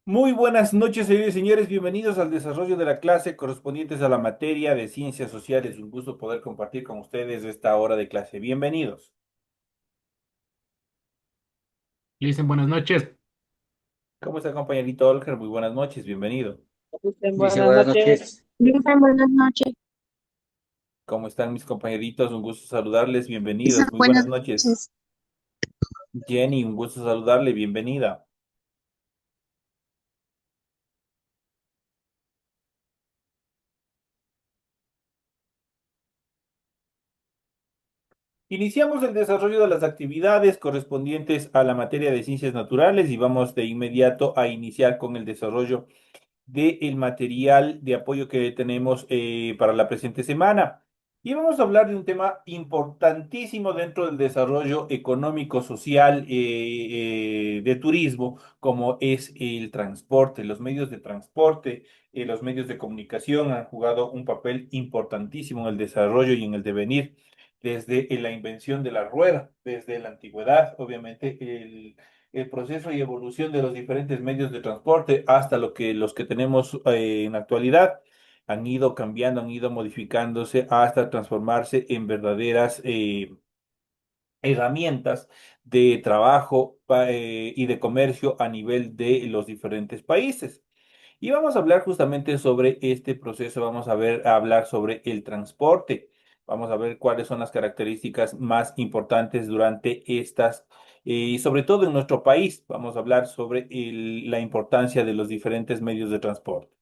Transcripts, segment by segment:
Muy buenas noches, señores y señores. Bienvenidos al desarrollo de la clase correspondientes a la materia de ciencias sociales. Un gusto poder compartir con ustedes esta hora de clase. Bienvenidos. Le dicen buenas noches. ¿Cómo está, compañerito Olger? Muy buenas noches. Bienvenido. Dice Buenas buenas noches. noches. Dicen buenas noches. ¿Cómo están mis compañeritos? Un gusto saludarles. Dicen Bienvenidos. Muy buenas buenas noches. noches. Jenny, un gusto saludarle. Bienvenida. Iniciamos el desarrollo de las actividades correspondientes a la materia de ciencias naturales y vamos de inmediato a iniciar con el desarrollo del material de apoyo que tenemos para la presente semana. Y vamos a hablar de un tema importantísimo dentro del desarrollo económico, social, de turismo, como es el transporte. Los medios de transporte, los medios de comunicación han jugado un papel importantísimo en el desarrollo y en el devenir. Desde la invención de la rueda, desde la antigüedad, obviamente el proceso y evolución de los diferentes medios de transporte hasta los que tenemos en la actualidad han ido cambiando, han ido modificándose hasta transformarse en verdaderas herramientas de trabajo y de comercio a nivel de los diferentes países. Y vamos a hablar justamente sobre este proceso, vamos a hablar sobre el transporte, vamos a ver cuáles son las características más importantes durante estas, y sobre todo en nuestro país, vamos a hablar sobre la importancia de los diferentes medios de transporte.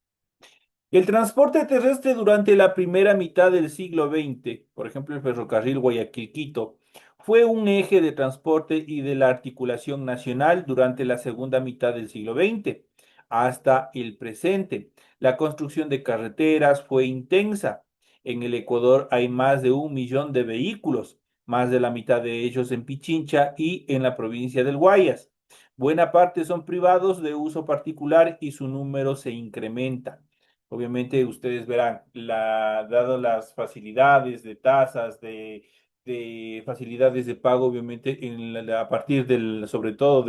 El transporte terrestre durante la primera mitad del siglo XX, por ejemplo, el ferrocarril Guayaquil-Quito, fue un eje de transporte y de la articulación nacional durante la segunda mitad del siglo XX hasta el presente. La construcción de carreteras fue intensa. En el Ecuador hay más de 1 millón de vehículos, más de la mitad de ellos en Pichincha y en la provincia del Guayas. Buena parte son privados de uso particular y su número se incrementa. Obviamente ustedes verán, dado las facilidades de tasas, de facilidades de pago, obviamente a partir sobre todo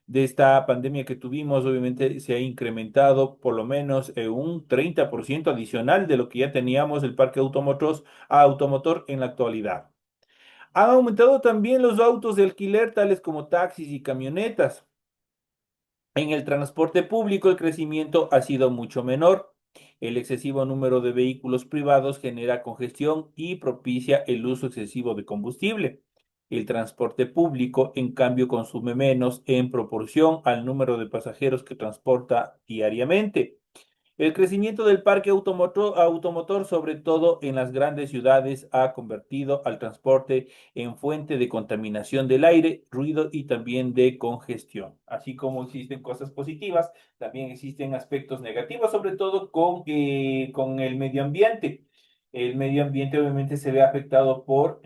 de esta pandemia que tuvimos, obviamente se ha incrementado por lo menos un 30% adicional de lo que ya teníamos el parque automotor en la actualidad. Han aumentado también los autos de alquiler, tales como taxis y camionetas. En el transporte público el crecimiento ha sido mucho menor. El excesivo número de vehículos privados genera congestión y propicia el uso excesivo de combustible. El transporte público, en cambio, consume menos en proporción al número de pasajeros que transporta diariamente. El crecimiento del parque automotor, sobre todo en las grandes ciudades, ha convertido al transporte en fuente de contaminación del aire, ruido y también de congestión. Así como existen cosas positivas, también existen aspectos negativos, sobre todo con el medio ambiente. El medio ambiente obviamente se ve afectado por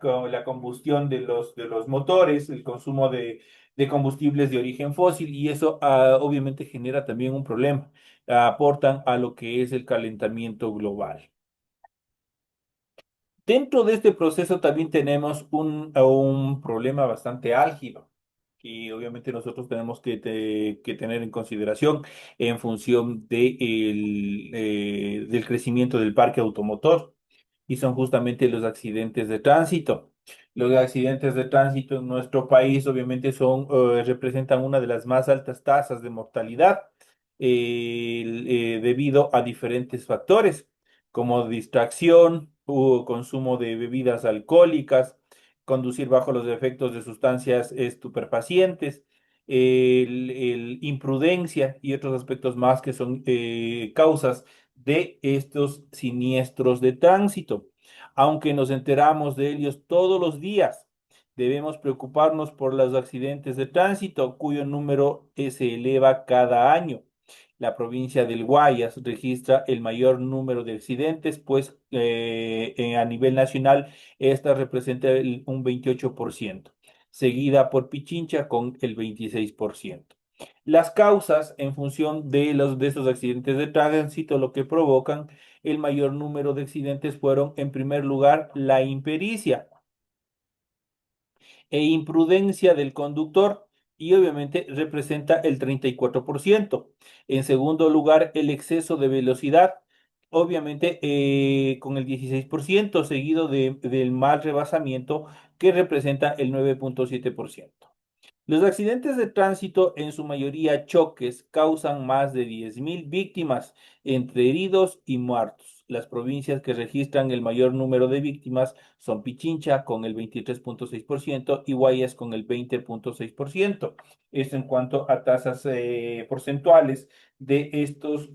con la combustión de los motores, el consumo de combustibles de origen fósil y eso obviamente genera también un problema, aportan a lo que es el calentamiento global. Dentro de este proceso también tenemos un problema bastante álgido que obviamente nosotros tenemos que tener en consideración en función del crecimiento del parque automotor y son justamente los accidentes de tránsito. Los accidentes de tránsito en nuestro país obviamente representan una de las más altas tasas de mortalidad debido a diferentes factores como distracción o consumo de bebidas alcohólicas, conducir bajo los efectos de sustancias estupefacientes, imprudencia y otros aspectos más que son causas de estos siniestros de tránsito. Aunque nos enteramos de ellos todos los días, debemos preocuparnos por los accidentes de tránsito, cuyo número se eleva cada año. La provincia del Guayas registra el mayor número de accidentes, pues a nivel nacional esta representa un 28%, seguida por Pichincha con el 26%. Las causas en función de estos accidentes de tránsito, lo que provocan el mayor número de accidentes fueron, en primer lugar, la impericia e imprudencia del conductor y obviamente representa el 34%. En segundo lugar, el exceso de velocidad, obviamente con el 16%, seguido del mal rebasamiento que representa el 9,7%. Los accidentes de tránsito, en su mayoría choques, causan más de 10.000 víctimas entre heridos y muertos. Las provincias que registran el mayor número de víctimas son Pichincha con el 23,6% y Guayas con el 20,6%. Esto en cuanto a tasas porcentuales de estos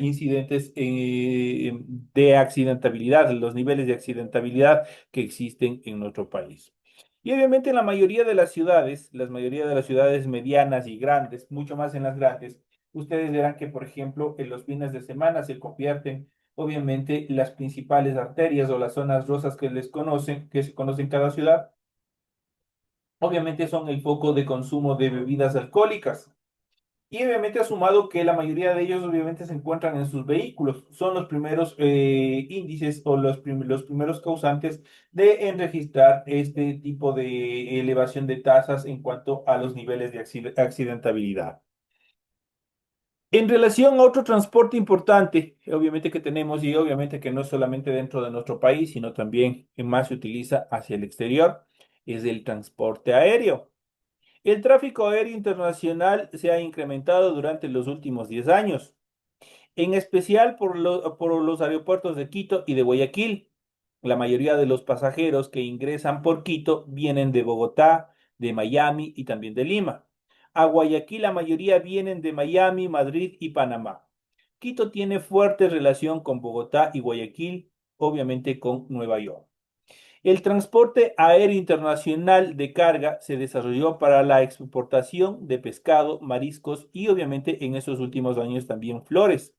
incidentes de accidentabilidad, los niveles de accidentabilidad que existen en nuestro país. Y obviamente en la mayoría de las ciudades, las mayoría de las ciudades medianas y grandes, mucho más en las grandes, ustedes verán que, por ejemplo, en los fines de semana se convierten, obviamente, las principales arterias o las zonas rosas que les conocen, que se conocen en cada ciudad, obviamente son el foco de consumo de bebidas alcohólicas. Y obviamente ha sumado que la mayoría de ellos obviamente se encuentran en sus vehículos. Son los primeros índices o los primeros causantes de en registrar este tipo de elevación de tasas en cuanto a los niveles de accidentabilidad. En relación a otro transporte importante, obviamente que tenemos y obviamente que no es solamente dentro de nuestro país, sino también que más se utiliza hacia el exterior, es el transporte aéreo. El tráfico aéreo internacional se ha incrementado durante los últimos 10 años, en especial por los aeropuertos de Quito y de Guayaquil. La mayoría de los pasajeros que ingresan por Quito vienen de Bogotá, de Miami y también de Lima. A Guayaquil la mayoría vienen de Miami, Madrid y Panamá. Quito tiene fuerte relación con Bogotá y Guayaquil, obviamente con Nueva York. El transporte aéreo internacional de carga se desarrolló para la exportación de pescado, mariscos y obviamente en esos últimos años también flores,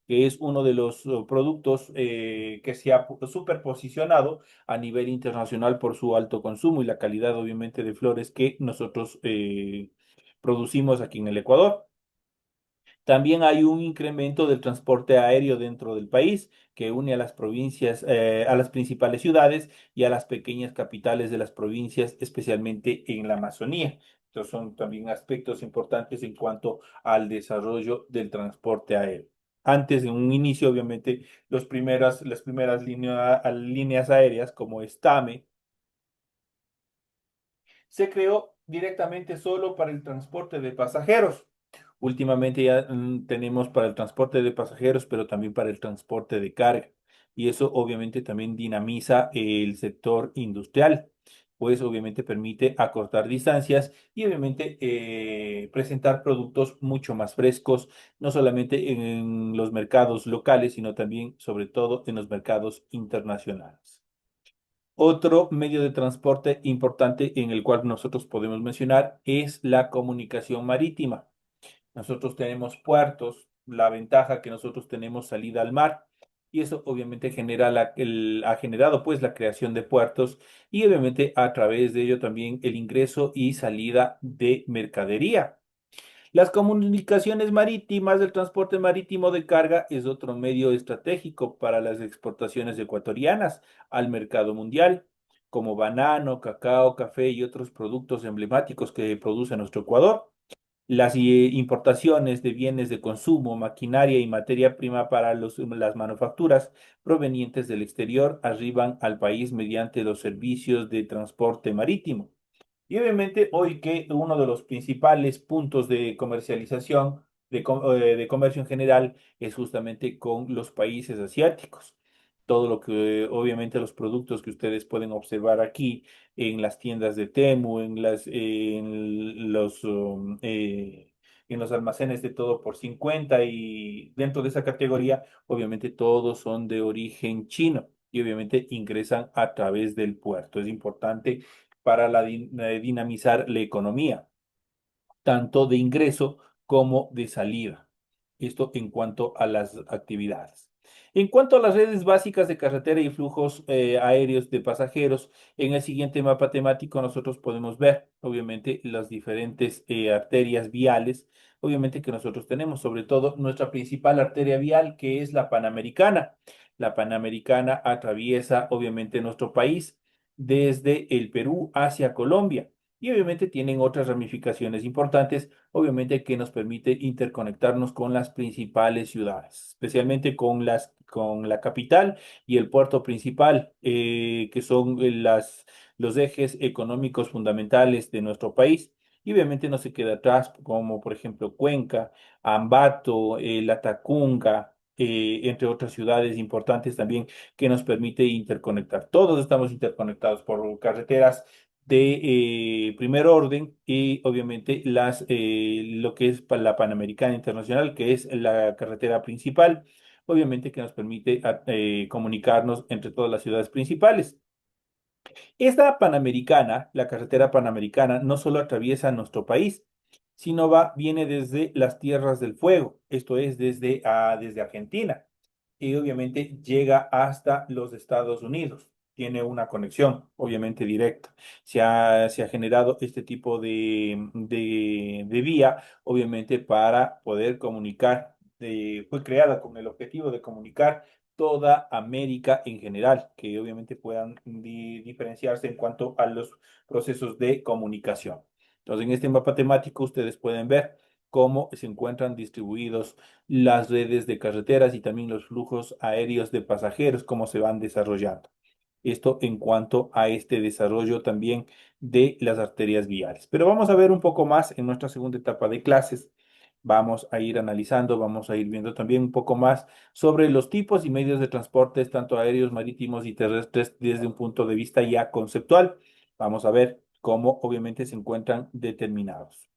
que es uno de los productos que se ha superposicionado a nivel internacional por su alto consumo y la calidad obviamente de flores que nosotros producimos aquí en el Ecuador. También hay un incremento del transporte aéreo dentro del país que une a las provincias, a las principales ciudades y a las pequeñas capitales de las provincias, especialmente en la Amazonía. Estos son también aspectos importantes en cuanto al desarrollo del transporte aéreo. Antes, en un inicio, obviamente, las primeras líneas aéreas como Estame se creó directamente solo para el transporte de pasajeros. Últimamente ya tenemos para el transporte de pasajeros, pero también para el transporte de carga. Y eso obviamente también dinamiza el sector industrial, pues obviamente permite acortar distancias y obviamente presentar productos mucho más frescos, no solamente en los mercados locales, sino también, sobre todo, en los mercados internacionales. Otro medio de transporte importante en el cual nosotros podemos mencionar es la comunicación marítima. Nosotros tenemos puertos, la ventaja que nosotros tenemos salida al mar y eso obviamente ha generado pues la creación de puertos y obviamente a través de ello también el ingreso y salida de mercadería. Las comunicaciones marítimas, el transporte marítimo de carga es otro medio estratégico para las exportaciones ecuatorianas al mercado mundial, como banano, cacao, café y otros productos emblemáticos que produce nuestro Ecuador. Las importaciones de bienes de consumo, maquinaria y materia prima para las manufacturas provenientes del exterior arriban al país mediante los servicios de transporte marítimo. Y obviamente hoy que uno de los principales puntos de comercialización, de comercio en general, es justamente con los países asiáticos. Todo lo que, obviamente, los productos que ustedes pueden observar aquí en las tiendas de Temu, en los almacenes de todo por 50 y dentro de esa categoría, obviamente todos son de origen chino y obviamente ingresan a través del puerto. Es importante para dinamizar la economía, tanto de ingreso como de salida. Esto en cuanto a las actividades. En cuanto a las redes básicas de carretera y flujos aéreos de pasajeros, en el siguiente mapa temático nosotros podemos ver, obviamente, las diferentes arterias viales, obviamente que nosotros tenemos, sobre todo nuestra principal arteria vial, que es la Panamericana. La Panamericana atraviesa, obviamente, nuestro país desde el Perú hacia Colombia y obviamente tienen otras ramificaciones importantes, obviamente que nos permite interconectarnos con las principales ciudades, especialmente con la capital y el puerto principal, que son los ejes económicos fundamentales de nuestro país. Y obviamente no se queda atrás, como por ejemplo Cuenca, Ambato, Latacunga, entre otras ciudades importantes también que nos permite interconectar. Todos estamos interconectados por carreteras de primer orden y obviamente lo que es la Panamericana Internacional, que es la carretera principal, obviamente que nos permite comunicarnos entre todas las ciudades principales. Esta Panamericana, la carretera Panamericana, no solo atraviesa nuestro país, sino viene desde las Tierras del Fuego, esto es desde Argentina, y obviamente llega hasta los Estados Unidos. Tiene una conexión, obviamente, directa. Se ha generado este tipo de vía, obviamente, para poder comunicar. Fue creada con el objetivo de comunicar toda América en general, que obviamente puedan diferenciarse en cuanto a los procesos de comunicación. Entonces, en este mapa temático ustedes pueden ver cómo se encuentran distribuidos las redes de carreteras y también los flujos aéreos de pasajeros, cómo se van desarrollando. Esto en cuanto a este desarrollo también de las arterias viales. Pero vamos a ver un poco más en nuestra segunda etapa de clases. Vamos a ir analizando, vamos a ir viendo también un poco más sobre los tipos y medios de transporte, tanto aéreos, marítimos y terrestres, desde un punto de vista ya conceptual. Vamos a ver cómo obviamente se encuentran determinados.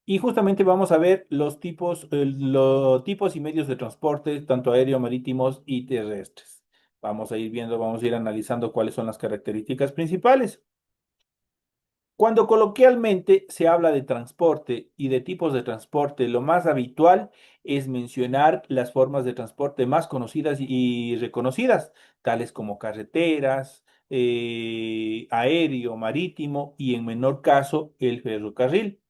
Y justamente vamos a ver los tipos y medios de transporte, tanto aéreo, marítimos y terrestres. Vamos a ir viendo, vamos a ir analizando cuáles son las características principales. Cuando coloquialmente se habla de transporte y de tipos de transporte, lo más habitual es mencionar las formas de transporte más conocidas y reconocidas, tales como carreteras, aéreo, marítimo y en menor caso el ferrocarril.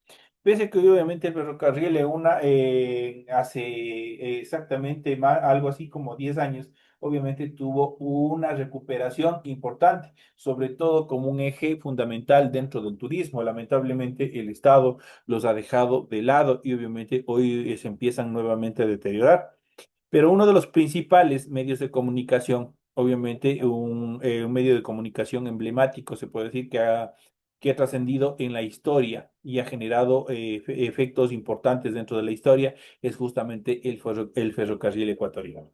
Pese que obviamente el ferrocarril hace exactamente algo así como 10 años, obviamente tuvo una recuperación importante, sobre todo como un eje fundamental dentro del turismo. Lamentablemente el Estado los ha dejado de lado y obviamente hoy se empiezan nuevamente a deteriorar. Pero uno de los principales medios de comunicación, obviamente un medio de comunicación emblemático, se puede decir que ha trascendido en la historia y ha generado efectos importantes dentro de la historia, es justamente el ferrocarril ecuatoriano.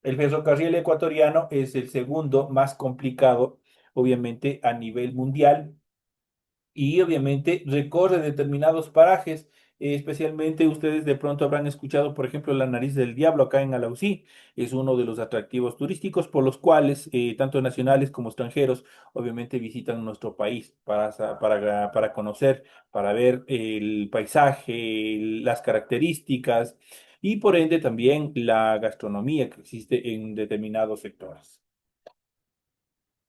El ferrocarril ecuatoriano es el segundo más complicado, obviamente, a nivel mundial y obviamente recorre determinados parajes. Especialmente ustedes de pronto habrán escuchado, por ejemplo, la Nariz del Diablo acá en Alausí. Es uno de los atractivos turísticos por los cuales tanto nacionales como extranjeros obviamente visitan nuestro país para conocer, para ver el paisaje, las características y por ende también la gastronomía que existe en determinados sectores.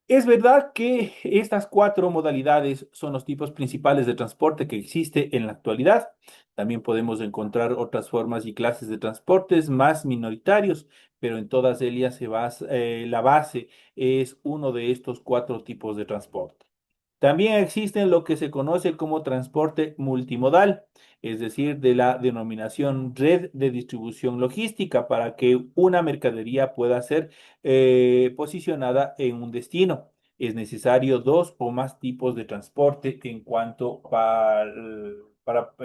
Es verdad que estas cuatro modalidades son los tipos principales de transporte que existe en la actualidad. También podemos encontrar otras formas y clases de transportes más minoritarios, pero en todas ellas la base es uno de estos cuatro tipos de transporte. También existen lo que se conoce como transporte multimodal, es decir, de la denominación red de distribución logística para que una mercadería pueda ser posicionada en un destino. Es necesario dos o más tipos de transporte en cuanto para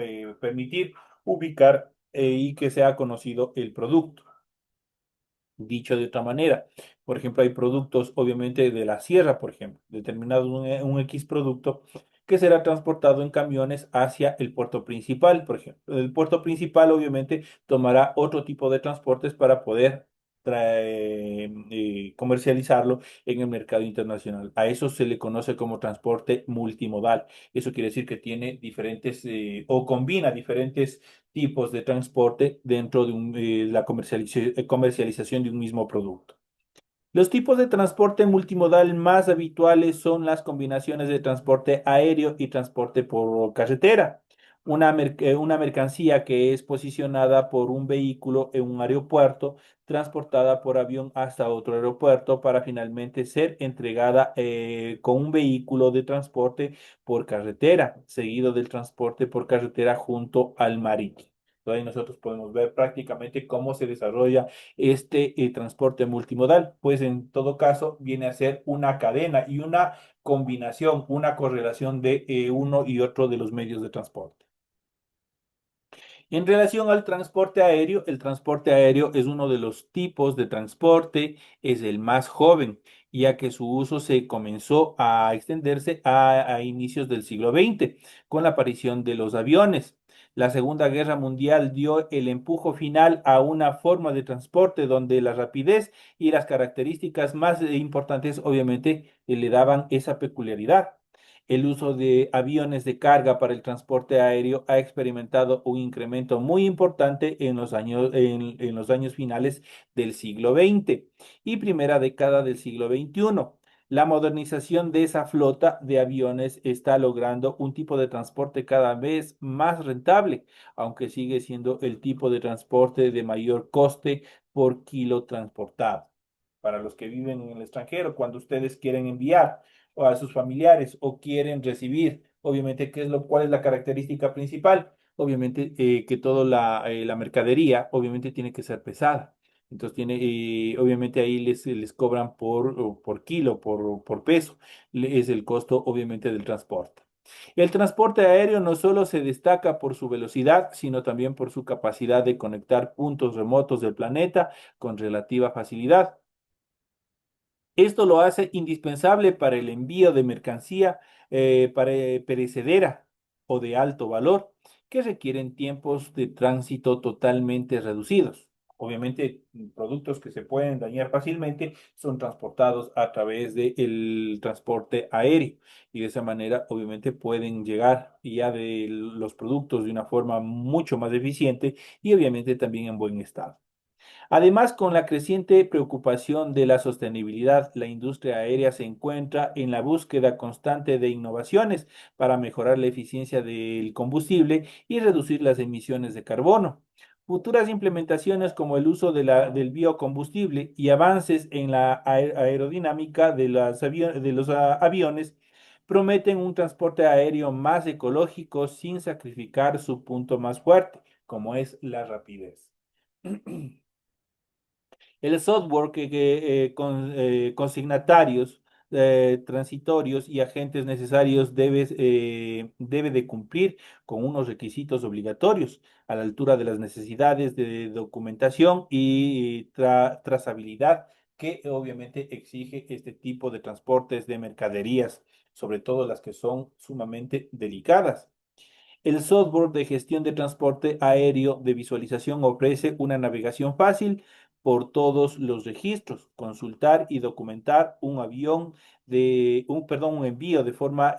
permitir ubicar y que sea conocido el producto. Dicho de otra manera, por ejemplo, hay productos, obviamente, de la sierra, por ejemplo, determinado un X producto que será transportado en camiones hacia el puerto principal, por ejemplo. El puerto principal, obviamente, tomará otro tipo de transportes para poder comercializarlo en el mercado internacional. A eso se le conoce como transporte multimodal. Eso quiere decir que tiene diferentes o combina diferentes tipos de transporte dentro de la comercialización de un mismo producto. Los tipos de transporte multimodal más habituales son las combinaciones de transporte aéreo y transporte por carretera. una mercancía que es posicionada por un vehículo en un aeropuerto, transportada por avión hasta otro aeropuerto para finalmente ser entregada con un vehículo de transporte por carretera, seguido del transporte por carretera junto al marítimo. Entonces, ahí nosotros podemos ver prácticamente cómo se desarrolla este transporte multimodal. Pues en todo caso viene a ser una cadena y una combinación, una correlación de uno y otro de los medios de transporte. En relación al transporte aéreo, el transporte aéreo es uno de los tipos de transporte, es el más joven, ya que su uso se comenzó a extenderse a inicios del siglo XX con la aparición de los aviones. La Segunda Guerra Mundial dio el empujo final a una forma de transporte donde la rapidez y las características más importantes obviamente le daban esa peculiaridad. El uso de aviones de carga para el transporte aéreo ha experimentado un incremento muy importante en los años finales del siglo XX y primera década del siglo XXI. La modernización de esa flota de aviones está logrando un tipo de transporte cada vez más rentable, aunque sigue siendo el tipo de transporte de mayor coste por kilo transportado. Para los que viven en el extranjero, cuando ustedes quieren enviar o a sus familiares o quieren recibir. Obviamente, ¿cuál es la característica principal? Obviamente que toda la mercadería, obviamente, tiene que ser pesada. Entonces, obviamente ahí les cobran por kilo, por peso. Es el costo, obviamente, del transporte. El transporte aéreo no solo se destaca por su velocidad, sino también por su capacidad de conectar puntos remotos del planeta con relativa facilidad. Esto lo hace indispensable para el envío de mercancía perecedera o de alto valor, que requieren tiempos de tránsito totalmente reducidos. Obviamente, productos que se pueden dañar fácilmente son transportados a través del transporte aéreo y de esa manera, obviamente, pueden llegar ya de los productos de una forma mucho más eficiente y obviamente también en buen estado. Además, con la creciente preocupación de la sostenibilidad, la industria aérea se encuentra en la búsqueda constante de innovaciones para mejorar la eficiencia del combustible y reducir las emisiones de carbono. Futuras implementaciones como el uso del biocombustible y avances en la aerodinámica de los aviones prometen un transporte aéreo más ecológico sin sacrificar su punto más fuerte, como es la rapidez. El software que consignatarios, transitorios y agentes necesarios debe de cumplir con unos requisitos obligatorios a la altura de las necesidades de documentación y trazabilidad que obviamente exige este tipo de transportes de mercaderías, sobre todo las que son sumamente delicadas. El software de gestión de transporte aéreo de visualización ofrece una navegación fácil por todos los registros, consultar y documentar un envío de forma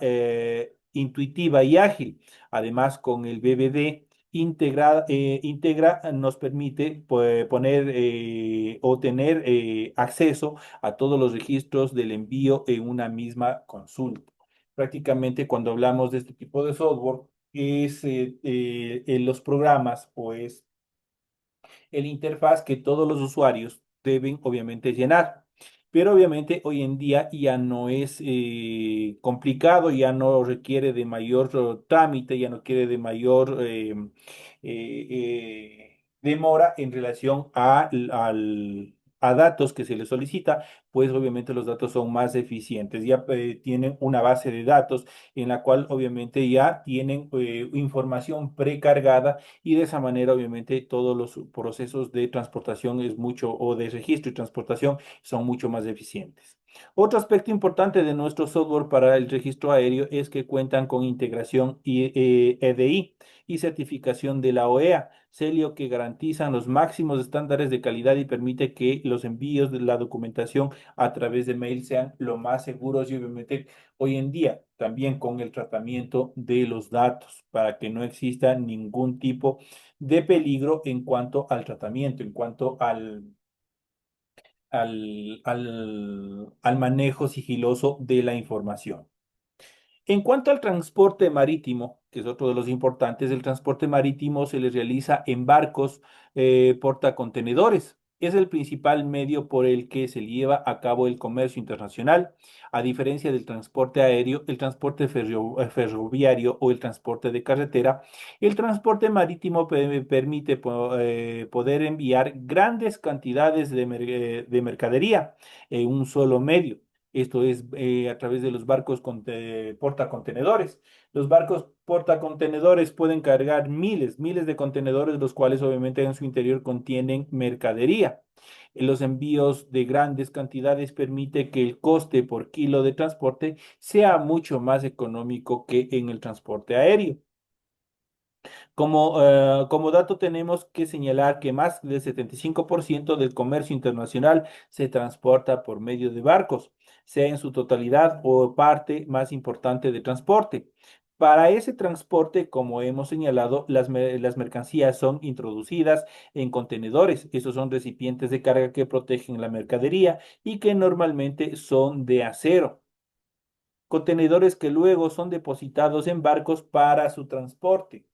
intuitiva y ágil. Además, con el BBD integra nos permite poner o tener acceso a todos los registros del envío en una misma consulta. Prácticamente cuando hablamos de este tipo de software, es en los programas o es el interfaz que todos los usuarios deben obviamente llenar. Pero obviamente hoy en día ya no es complicado, ya no requiere de mayor trámite, ya no quiere de mayor demora en relación a datos que se le solicita, pues obviamente los datos son más eficientes, ya tienen una base de datos en la cual obviamente ya tienen información precargada y de esa manera obviamente todos los procesos de transportación o de registro y transportación son mucho más eficientes. Otro aspecto importante de nuestro software para el registro aéreo es que cuentan con integración EDI y certificación de la OEA, Celio, que garantizan los máximos estándares de calidad y permite que los envíos de la documentación a través de mail sean lo más seguros y obviamente hoy en día también con el tratamiento de los datos para que no exista ningún tipo de peligro en cuanto al tratamiento, en cuanto al manejo sigiloso de la información. En cuanto al transporte marítimo, que es otro de los importantes, el transporte marítimo se les realiza en barcos portacontenedores. Es el principal medio por el que se lleva a cabo el comercio internacional. A diferencia del transporte aéreo, el transporte ferroviario o el transporte de carretera, el transporte marítimo permite poder enviar grandes cantidades de mercadería en un solo medio. Esto es a través de los barcos portacontenedores. Los barcos portacontenedores pueden cargar miles de contenedores, los cuales obviamente en su interior contienen mercadería. Los envíos de grandes cantidades permite que el coste por kilo de transporte sea mucho más económico que en el transporte aéreo. Como dato tenemos que señalar que más del 75% del comercio internacional se transporta por medio de barcos, sea en su totalidad o parte más importante de transporte. Para ese transporte, como hemos señalado, las mercancías son introducidas en contenedores. Esos son recipientes de carga que protegen la mercadería y que normalmente son de acero. Contenedores que luego son depositados en barcos para su transporte.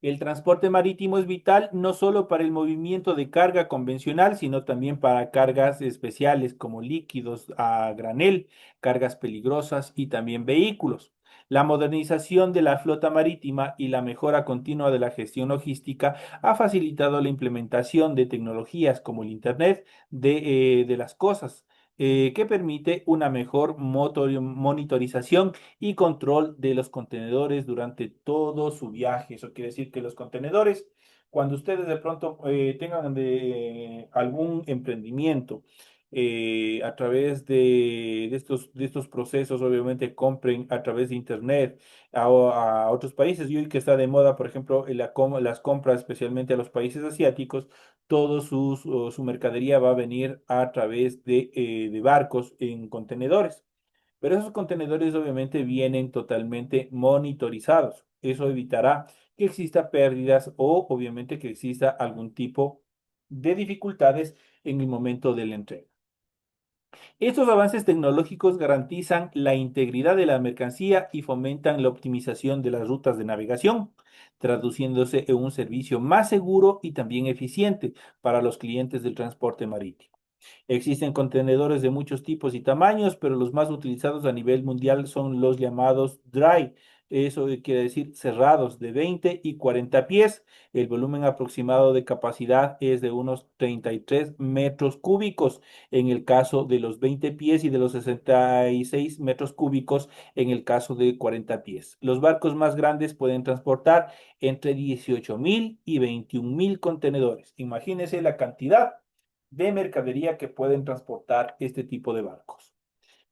El transporte marítimo es vital no solo para el movimiento de carga convencional, sino también para cargas especiales como líquidos a granel, cargas peligrosas y también vehículos. La modernización de la flota marítima y la mejora continua de la gestión logística ha facilitado la implementación de tecnologías como el Internet de las cosas, que permite una mejor monitorización y control de los contenedores durante todo su viaje. Eso quiere decir que los contenedores, cuando ustedes de pronto tengan algún emprendimiento a través de estos procesos, obviamente compren a través de Internet a otros países. Y hoy que está de moda, por ejemplo, las compras, especialmente a los países asiáticos, su mercadería va a venir a través de barcos en contenedores. Pero esos contenedores obviamente vienen totalmente monitorizados. Eso evitará que exista pérdidas o obviamente que exista algún tipo de dificultades en el momento de la entrega. Estos avances tecnológicos garantizan la integridad de la mercancía y fomentan la optimización de las rutas de navegación, traduciéndose en un servicio más seguro y también eficiente para los clientes del transporte marítimo. Existen contenedores de muchos tipos y tamaños, pero los más utilizados a nivel mundial son los llamados dry. Eso quiere decir cerrados de 20 y 40 pies. El volumen aproximado de capacidad es de unos 33 metros cúbicos en el caso de los 20 pies y de los 66 metros cúbicos en el caso de 40 pies. Los barcos más grandes pueden transportar entre 18.000 y 21.000 contenedores. Imagínense la cantidad de mercadería que pueden transportar este tipo de barcos.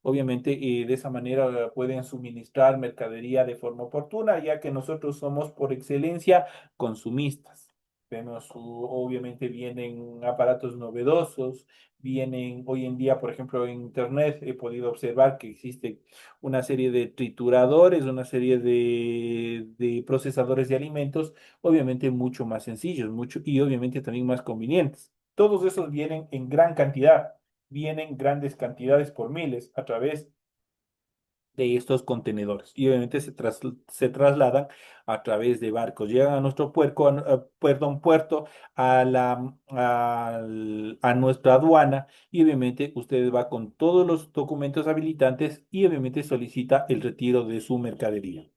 Obviamente, de esa manera pueden suministrar mercadería de forma oportuna, ya que nosotros somos por excelencia consumistas. Obviamente vienen aparatos novedosos, vienen hoy en día, por ejemplo, en Internet he podido observar que existe una serie de trituradores, una serie de procesadores de alimentos, obviamente mucho más sencillos, mucho y obviamente también más convenientes. Todos esos vienen en gran cantidad, vienen grandes cantidades por miles a través de estos contenedores y obviamente se trasladan a través de barcos. Llegan a nuestro puerto, a nuestra aduana y obviamente usted va con todos los documentos habilitantes y obviamente solicita el retiro de su mercadería.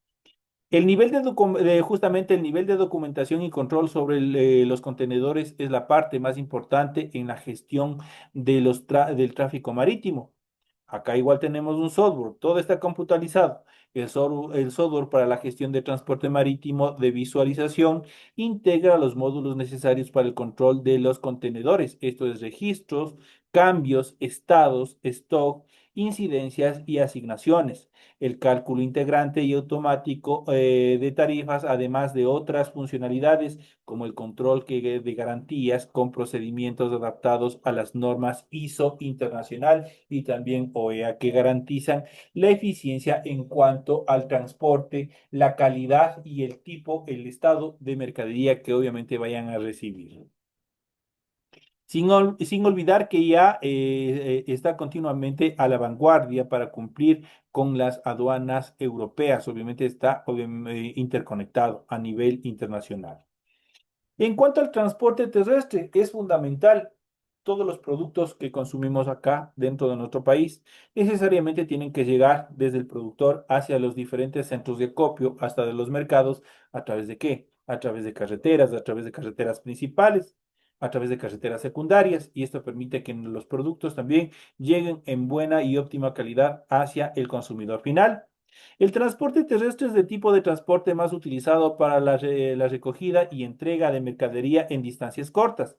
Justamente el nivel de documentación y control sobre los contenedores es la parte más importante en la gestión del tráfico marítimo. Acá igual tenemos un software, todo está computarizado. El software para la gestión de transporte marítimo de visualización integra los módulos necesarios para el control de los contenedores. Esto es registros, cambios, estados, stock, incidencias y asignaciones. El cálculo integrante y automático de tarifas, además de otras funcionalidades como el control de garantías con procedimientos adaptados a las normas ISO internacional y también OEA que garantizan la eficiencia en cuanto al transporte, la calidad y el tipo, el estado de mercadería que obviamente vayan a recibir. sin olvidar que ya está continuamente a la vanguardia para cumplir con las aduanas europeas. Obviamente está interconectado a nivel internacional. En cuanto al transporte terrestre, es fundamental. Todos los productos que consumimos acá dentro de nuestro país necesariamente tienen que llegar desde el productor hacia los diferentes centros de acopio, hasta de los mercados. ¿A través de qué? A través de carreteras principales, a través de carreteras secundarias. Y esto permite que los productos también lleguen en buena y óptima calidad hacia el consumidor final. El transporte terrestre es el tipo de transporte más utilizado para la recogida y entrega de mercadería en distancias cortas.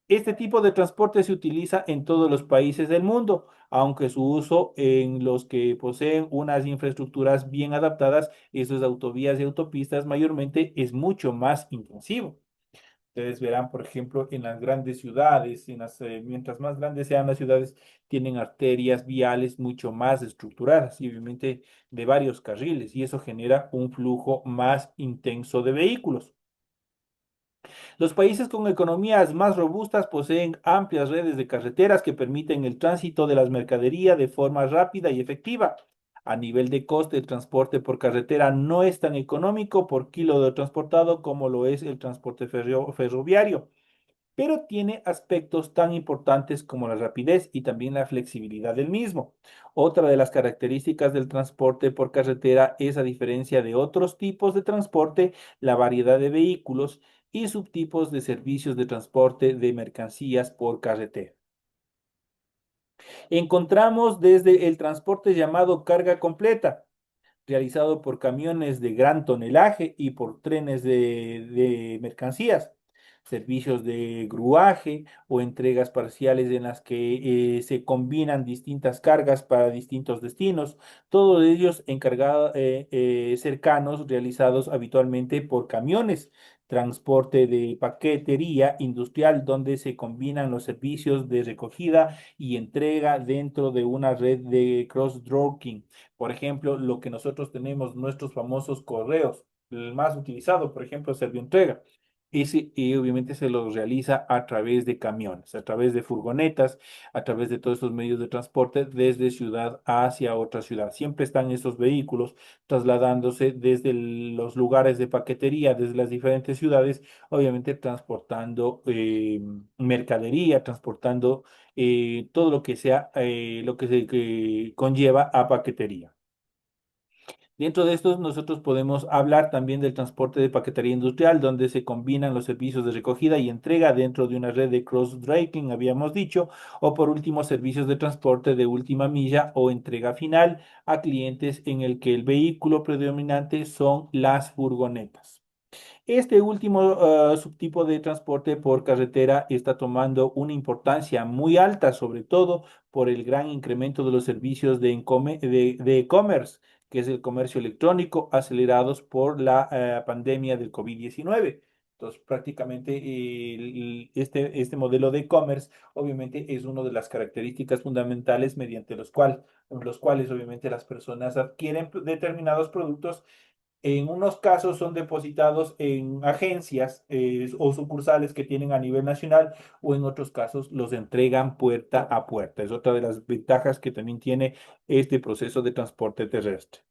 Este tipo de transporte se utiliza en todos los países del mundo, aunque su uso en los que poseen unas infraestructuras bien adaptadas, esos autovías y autopistas mayormente, es mucho más intensivo. Ustedes verán, por ejemplo, en las grandes ciudades, mientras más grandes sean las ciudades, tienen arterias viales mucho más estructuradas y obviamente de varios carriles, y eso genera un flujo más intenso de vehículos. Los países con economías más robustas poseen amplias redes de carreteras que permiten el tránsito de las mercaderías de forma rápida y efectiva. A nivel de coste, el transporte por carretera no es tan económico por kilo de transportado como lo es el transporte ferroviario, pero tiene aspectos tan importantes como la rapidez y también la flexibilidad del mismo. Otra de las características del transporte por carretera es, a diferencia de otros tipos de transporte, la variedad de vehículos y subtipos de servicios de transporte de mercancías por carretera. Encontramos desde el transporte llamado carga completa, realizado por camiones de gran tonelaje y por trenes de mercancías, servicios de gruaje o entregas parciales en las que se combinan distintas cargas para distintos destinos, todos ellos cercanos, realizados habitualmente por camiones. Transporte de paquetería industrial, donde se combinan los servicios de recogida y entrega dentro de una red de cross-docking. Por ejemplo, lo que nosotros tenemos, nuestros famosos correos, el más utilizado, por ejemplo, Servientrega. Ese obviamente se lo realiza a través de camiones, a través de furgonetas, a través de todos estos medios de transporte desde ciudad hacia otra ciudad. Siempre están esos vehículos trasladándose desde los lugares de paquetería, desde las diferentes ciudades, obviamente transportando mercadería, transportando todo lo que sea, lo que se que conlleva a paquetería. Dentro de estos, nosotros podemos hablar también del transporte de paquetería industrial, donde se combinan los servicios de recogida y entrega dentro de una red de cross-docking, habíamos dicho, o por último, servicios de transporte de última milla o entrega final a clientes en el que el vehículo predominante son las furgonetas. Este último subtipo de transporte por carretera está tomando una importancia muy alta, sobre todo por el gran incremento de los servicios de e-commerce, que es el comercio electrónico, acelerados por la pandemia del COVID-19. Entonces, prácticamente este modelo de e-commerce obviamente es una de las características fundamentales mediante los cuales obviamente las personas adquieren determinados productos. En unos casos son depositados en agencias o sucursales que tienen a nivel nacional, o en otros casos los entregan puerta a puerta. Es otra de las ventajas que también tiene este proceso de transporte terrestre.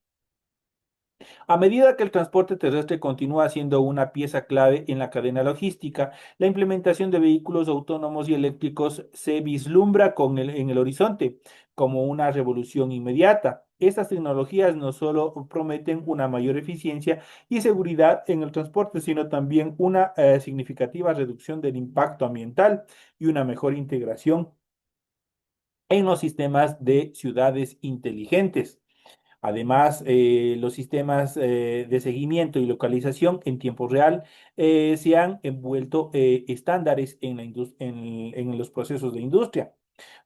A medida que el transporte terrestre continúa siendo una pieza clave en la cadena logística, la implementación de vehículos autónomos y eléctricos se vislumbra en el horizonte como una revolución inmediata. Estas tecnologías no solo prometen una mayor eficiencia y seguridad en el transporte, sino también una significativa reducción del impacto ambiental y una mejor integración en los sistemas de ciudades inteligentes. Además, los sistemas de seguimiento y localización en tiempo real se han envuelto estándares en los procesos de industria,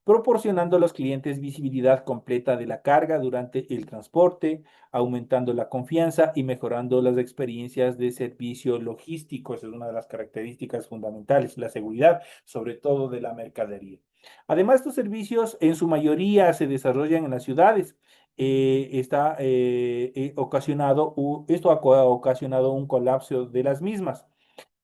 proporcionando a los clientes visibilidad completa de la carga durante el transporte, aumentando la confianza y mejorando las experiencias de servicio logístico. Esa es una de las características fundamentales, la seguridad, sobre todo de la mercadería. Además, estos servicios en su mayoría se desarrollan en las ciudades. Esto ha ocasionado un colapso de las mismas.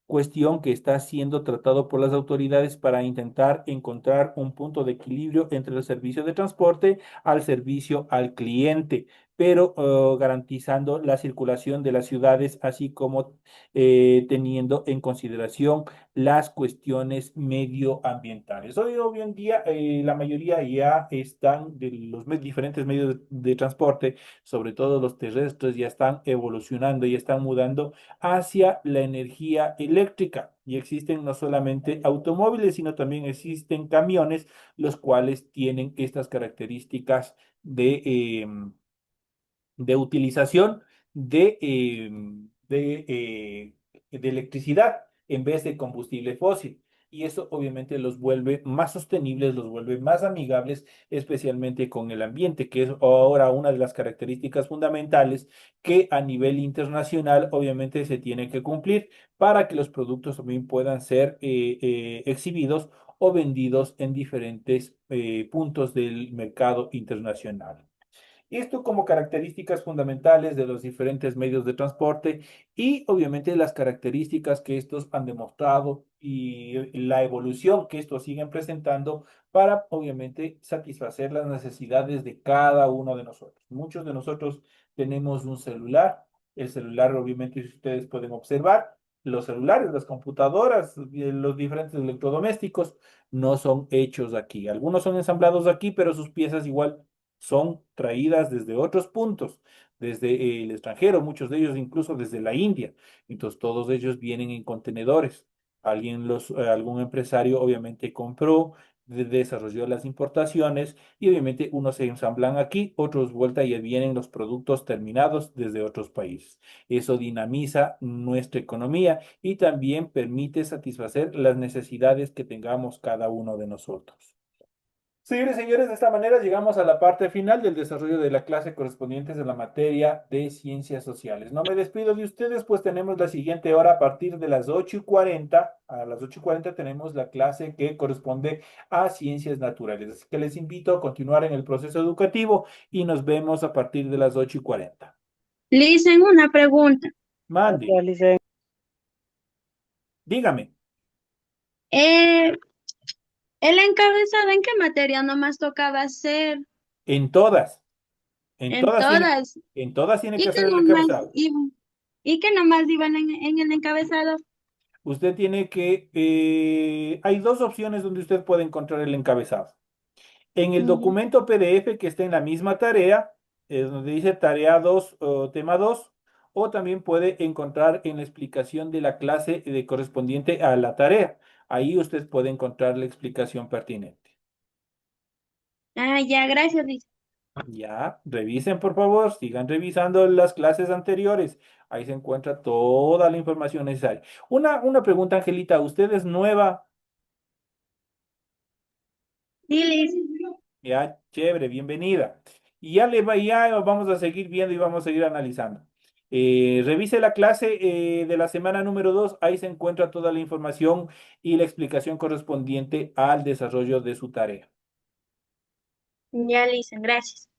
cuestión que está siendo tratado por las autoridades para intentar encontrar un punto de equilibrio entre el servicio de transporte al servicio al cliente, pero garantizando la circulación de las ciudades, así como teniendo en consideración las cuestiones medioambientales. Hoy en día la mayoría ya están de los diferentes medios de transporte, sobre todo los terrestres, ya están evolucionando y están mudando hacia la energía eléctrica. Y existen no solamente automóviles, sino también existen camiones, los cuales tienen estas características de utilización de electricidad en vez de combustible fósil. Y eso obviamente los vuelve más sostenibles, los vuelve más amigables, especialmente con el ambiente, que es ahora una de las características fundamentales que a nivel internacional obviamente se tiene que cumplir para que los productos también puedan ser exhibidos o vendidos en diferentes puntos del mercado internacional. Esto como características fundamentales de los diferentes medios de transporte y obviamente las características que estos han demostrado y la evolución que estos siguen presentando para obviamente satisfacer las necesidades de cada uno de nosotros. Muchos de nosotros tenemos un celular. El celular, obviamente, si ustedes pueden observar, los celulares, las computadoras, los diferentes electrodomésticos no son hechos aquí. Algunos son ensamblados aquí, pero sus piezas igual son traídas desde otros puntos, desde el extranjero, muchos de ellos incluso desde la India. Entonces, todos ellos vienen en contenedores. Algún empresario obviamente compró, desarrolló las importaciones y obviamente unos se ensamblan aquí, otros vuelta y vienen los productos terminados desde otros países. Eso dinamiza nuestra economía y también permite satisfacer las necesidades que tengamos cada uno de nosotros. Señores y señores, de esta manera llegamos a la parte final del desarrollo de la clase correspondientes a la materia de ciencias sociales. No me despido de ustedes, pues tenemos la siguiente hora a partir de las 8:40. A las 8:40 tenemos la clase que corresponde a ciencias naturales. Así que les invito a continuar en el proceso educativo y nos vemos a partir de las 8:40. Le hice una pregunta. Mande, dígame, Eh, el encabezado, ¿en qué materia nomás tocaba hacer? en todas, en En todas tiene, todas. en todas tiene que ¿Y qué hacer el nomás encabezado. iban? ¿Y qué nomás iban en el encabezado? Usted tiene que, hay dos opciones donde usted puede encontrar el encabezado. En el Ya. documento PDF que está en la misma tarea, es donde dice tarea 2 o tema 2, o también puede encontrar en la explicación de la clase correspondiente a la tarea. Ahí usted puede encontrar la explicación pertinente. Ah, ya, gracias, Liz. Ya, revisen por favor, sigan revisando las clases anteriores. Ahí se encuentra toda la información necesaria. Una pregunta, Angelita, ¿usted es nueva? Sí, Liz. Ya, chévere, bienvenida. Y ya vamos a seguir viendo y vamos a seguir analizando. Revise la clase de la semana número 2, ahí se encuentra toda la información y la explicación correspondiente al desarrollo de su tarea. Ya, Liz, gracias.